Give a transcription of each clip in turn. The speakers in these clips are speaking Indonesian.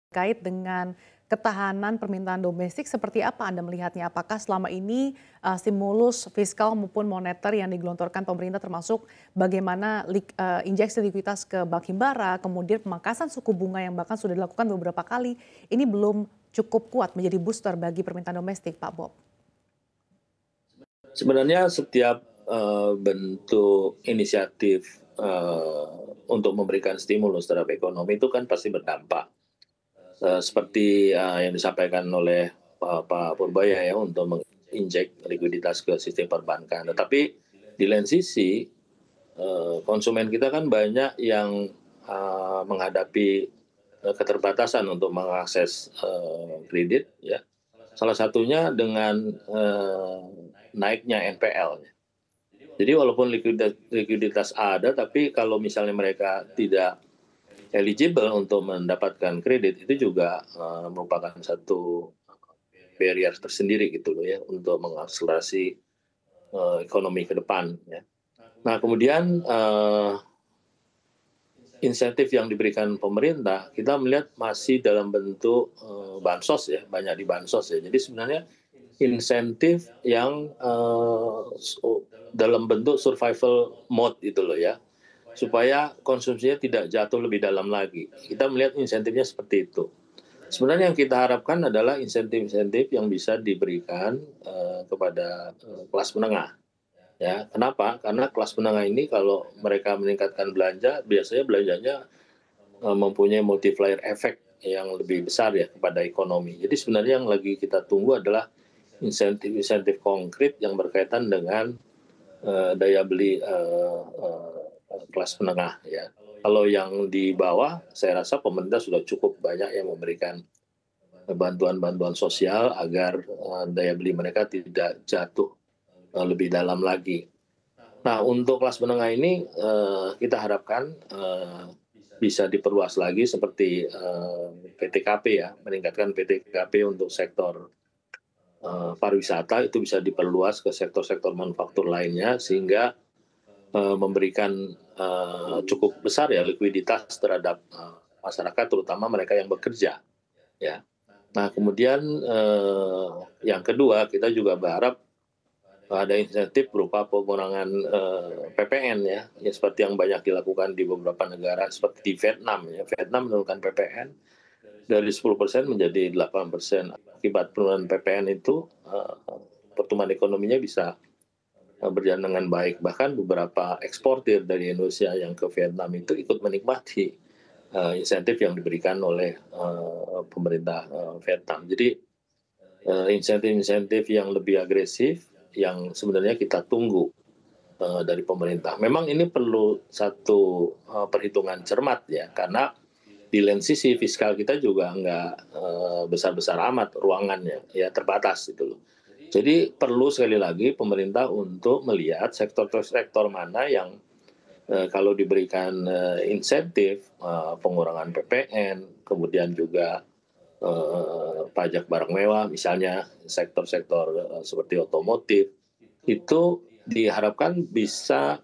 terkait dengan ketahanan permintaan domestik seperti apa Anda melihatnya? Apakah selama ini stimulus fiskal maupun moneter yang digelontorkan pemerintah termasuk bagaimana injeksi likuiditas ke Bank Himbara, kemudian pemangkasan suku bunga yang bahkan sudah dilakukan beberapa kali, ini belum cukup kuat menjadi booster bagi permintaan domestik, Pak Bob? Sebenarnya setiap bentuk inisiatif untuk memberikan stimulus terhadap ekonomi itu kan pasti berdampak. Seperti yang disampaikan oleh Pak Purbaya ya untuk menginjek likuiditas ke sistem perbankan. Tetapi di lain sisi konsumen kita kan banyak yang menghadapi keterbatasan untuk mengakses kredit ya. Salah satunya dengan naiknya NPL. Jadi walaupun likuiditas ada, tapi kalau misalnya mereka tidak eligible untuk mendapatkan kredit, itu juga merupakan satu barrier tersendiri gitu loh ya untuk mengakselerasi ekonomi ke depan. Ya. Nah kemudian insentif yang diberikan pemerintah kita melihat masih dalam bentuk bansos ya, banyak di bansos ya. Jadi sebenarnya insentif yang dalam bentuk survival mode itu loh ya, supaya konsumsinya tidak jatuh lebih dalam lagi. Kita melihat insentifnya seperti itu. Sebenarnya yang kita harapkan adalah insentif-insentif yang bisa diberikan kepada kelas menengah. Ya, kenapa? Karena kelas menengah ini kalau mereka meningkatkan belanja, biasanya belanjanya mempunyai multiplier effect yang lebih besar ya kepada ekonomi. Jadi sebenarnya yang lagi kita tunggu adalah insentif-insentif konkret yang berkaitan dengan daya beli kelas menengah ya. Kalau yang di bawah, saya rasa pemerintah sudah cukup banyak yang memberikan bantuan-bantuan sosial agar daya beli mereka tidak jatuh lebih dalam lagi. Nah, untuk kelas menengah ini kita harapkan bisa diperluas lagi seperti PTKP ya, meningkatkan PTKP untuk sektor pariwisata itu bisa diperluas ke sektor-sektor manufaktur lainnya sehingga memberikan cukup besar ya likuiditas terhadap masyarakat terutama mereka yang bekerja ya. Nah kemudian yang kedua kita juga berharap ada insentif berupa pengurangan PPN ya seperti yang banyak dilakukan di beberapa negara seperti di Vietnam ya. Vietnam menurunkan PPN dari 10% menjadi 8%. Akibat penurunan PPN itu pertumbuhan ekonominya bisa berjalan dengan baik. Bahkan beberapa eksportir dari Indonesia yang ke Vietnam itu ikut menikmati insentif yang diberikan oleh pemerintah Vietnam. Jadi insentif-insentif yang lebih agresif yang sebenarnya kita tunggu dari pemerintah. Memang ini perlu satu perhitungan cermat ya, karena di lain sisi fiskal kita juga nggak besar-besar amat ruangannya, ya terbatas gitu loh. Jadi perlu sekali lagi pemerintah untuk melihat sektor-sektor mana yang kalau diberikan insentif pengurangan PPN, kemudian juga pajak barang mewah, misalnya sektor-sektor seperti otomotif, itu diharapkan bisa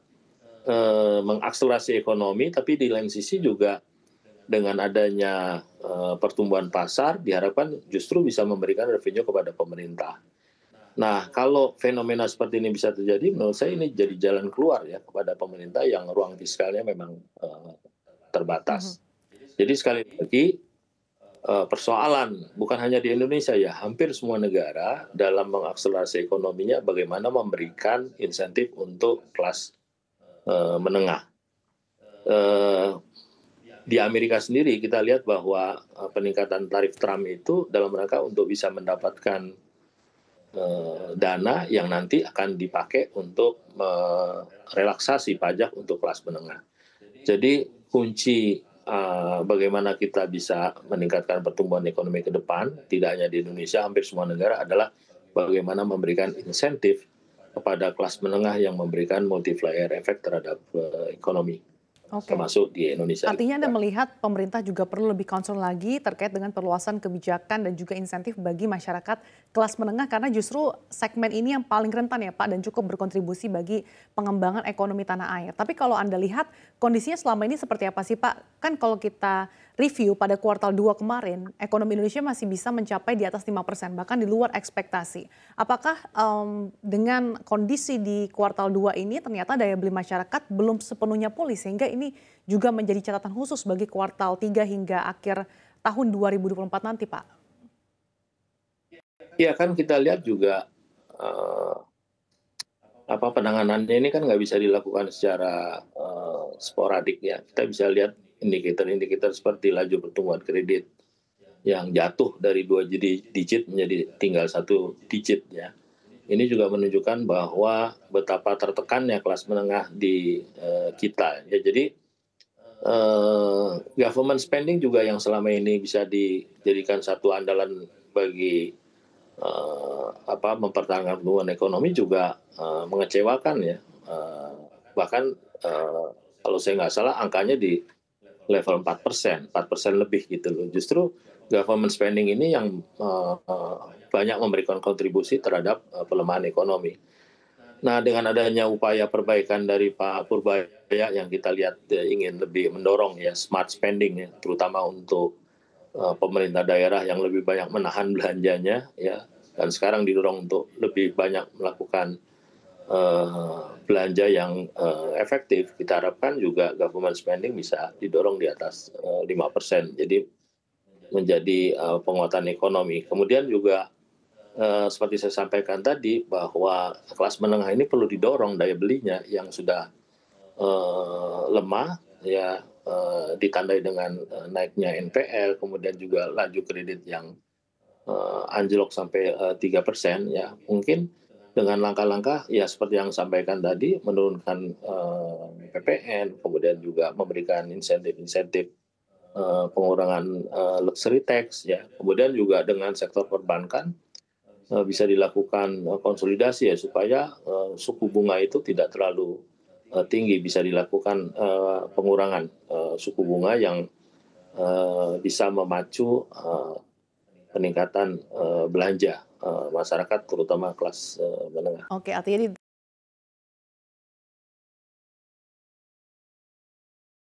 mengakselerasi ekonomi, tapi di lain sisi juga dengan adanya pertumbuhan pasar diharapkan justru bisa memberikan revenue kepada pemerintah. Nah, kalau fenomena seperti ini bisa terjadi, menurut saya ini jadi jalan keluar ya kepada pemerintah yang ruang fiskalnya memang terbatas. Jadi sekali lagi persoalan bukan hanya di Indonesia ya, hampir semua negara dalam mengakselerasi ekonominya bagaimana memberikan insentif untuk kelas menengah. Di Amerika sendiri kita lihat bahwa peningkatan tarif Trump itu dalam rangka untuk bisa mendapatkan dana yang nanti akan dipakai untuk relaksasi pajak untuk kelas menengah. Jadi kunci bagaimana kita bisa meningkatkan pertumbuhan ekonomi ke depan, tidak hanya di Indonesia, hampir semua negara adalah bagaimana memberikan insentif kepada kelas menengah yang memberikan multiplier effect terhadap ekonomi. Oke. Termasuk di Indonesia. Artinya Anda melihat pemerintah juga perlu lebih concern lagi terkait dengan perluasan kebijakan dan juga insentif bagi masyarakat kelas menengah karena justru segmen ini yang paling rentan ya Pak dan cukup berkontribusi bagi pengembangan ekonomi tanah air. Tapi kalau Anda lihat kondisinya selama ini seperti apa sih Pak? Kan kalau kita review pada kuartal 2 kemarin, ekonomi Indonesia masih bisa mencapai di atas 5%, bahkan di luar ekspektasi. Apakah dengan kondisi di kuartal 2 ini ternyata daya beli masyarakat belum sepenuhnya pulih, sehingga ini juga menjadi catatan khusus bagi kuartal 3 hingga akhir tahun 2024 nanti, Pak? Ya kan kita lihat juga eh, penanganannya ini kan nggak bisa dilakukan secara sporadik ya. Kita bisa lihat indikator-indikator seperti laju pertumbuhan kredit yang jatuh dari 2 digit menjadi tinggal 1 digit ya. Ini juga menunjukkan bahwa betapa tertekannya kelas menengah di kita. Ya, jadi government spending juga yang selama ini bisa dijadikan satu andalan bagi mempertahankan pertumbuhan ekonomi juga mengecewakan ya. Bahkan kalau saya nggak salah angkanya di level 4%, 4% lebih gitu loh. Justru government spending ini yang banyak memberikan kontribusi terhadap pelemahan ekonomi. Nah, dengan adanya upaya perbaikan dari Pak Purbaya yang kita lihat ingin lebih mendorong ya smart spending ya, terutama untuk pemerintah daerah yang lebih banyak menahan belanjanya ya, dan sekarang didorong untuk lebih banyak melakukan belanja yang efektif. Kita harapkan juga government spending bisa didorong di atas 5%. Jadi menjadi penguatan ekonomi. Kemudian juga seperti saya sampaikan tadi bahwa kelas menengah ini perlu didorong daya belinya yang sudah lemah ya, ditandai dengan naiknya NPL, kemudian juga laju kredit yang anjlok sampai 3% ya. Mungkin dengan langkah-langkah ya seperti yang sampaikan tadi, menurunkan PPN, kemudian juga memberikan insentif-insentif pengurangan luxury tax ya. Kemudian juga dengan sektor perbankan bisa dilakukan konsolidasi ya supaya suku bunga itu tidak terlalu tinggi, bisa dilakukan pengurangan suku bunga yang bisa memacu peningkatan belanja masyarakat terutama kelas menengah. Oke, artinya